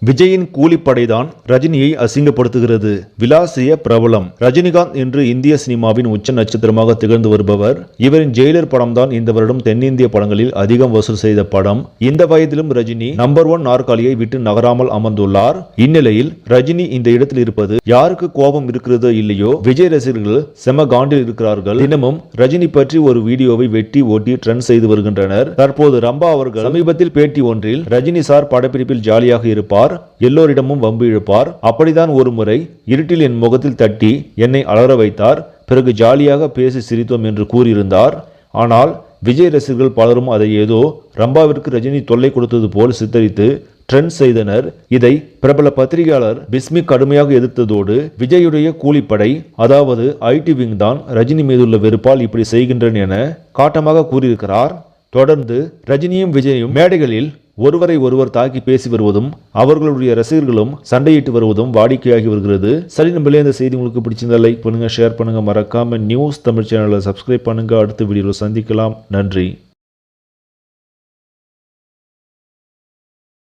விஜயின் கூலிப்படைதான் ரஜினியை அசிங்கப்படுத்துகிறது. விலாசிய பிரபலம் ரஜினிகாந்த் இன்று இந்திய சினிமாவின் உச்ச நட்சத்திரமாக திகழ்ந்து வருபவர். இவரின் ஜெயிலர் படம் தான் இந்த வருடம் தென்னிந்திய படங்களில் அதிகம் வசூல் செய்த படம். இந்த வயதிலும் ரஜினி நம்பர் 1 நாற்காலியை விட்டு நகராமல் அமர்ந்துள்ளார். இந்நிலையில் ரஜினி இந்த இடத்தில் இருப்பது யாருக்கு கோபம் இருக்கிறதோ இல்லையோ, விஜய் ரசிகர்கள் செம காண்டில் இருக்கிறார்கள். தினமும் ரஜினி பற்றி ஒரு வீடியோவை வெட்டி ஓட்டி ட்ரெண்ட் செய்து வருகின்றனர். தற்போது ரம்பா அவர்கள் சமீபத்தில் பேட்டி ஒன்றில் ரஜினி சார் படப்பிடிப்பில் ஜாலியாக இருப்பார், எல்லோரிடமும் வம்பு இழுப்பார். அப்படிதான் ஒரு முறை இருட்டில் என் முகத்தில் தட்டி என்னை அலற வைத்தார். பிறகு ஜாலியாக பேசி சிரித்தோம் என்று கூறியிருந்தார். ஆனால் விஜய் ரசிகர்கள் பலரும் அதை ஏதோ ரம்பாவிற்கு ரஜினி தொல்லை கொடுத்தது போல் சித்தரித்து ட்ரெண்ட் செய்தனர். இதை பிரபல பத்திரிகையாளர் பிஸ்மி கடுமையாக எதிர்த்ததோடு, விஜயுடைய கூலிப்படை அதாவது ஐடி விங் தான் ரஜினி மீதுள்ள வெறுப்பால் இப்படி செய்கின்றன என காட்டமாக கூறியிருக்கிறார். தொடர்ந்து ரஜினியும் விஜயும் மேடைகளில் ஒருவரை ஒருவர் தாக்கி பேசி வருவதும் அவர்களுடைய ரசிகர்களும் சண்டையிட்டு வருவதும் வாடிக்கையாகி வருகிறது. சரி, நம்மளே இந்த செய்தி உங்களுக்கு பிடிச்சிருந்தா லைக் பண்ணுங்க, ஷேர் பண்ணுங்க, மறக்காம நியூஸ் தமிழ் சேனலை சப்ஸ்கிரைப் பண்ணுங்க. அடுத்த வீடியோவில் சந்திக்கலாம். நன்றி.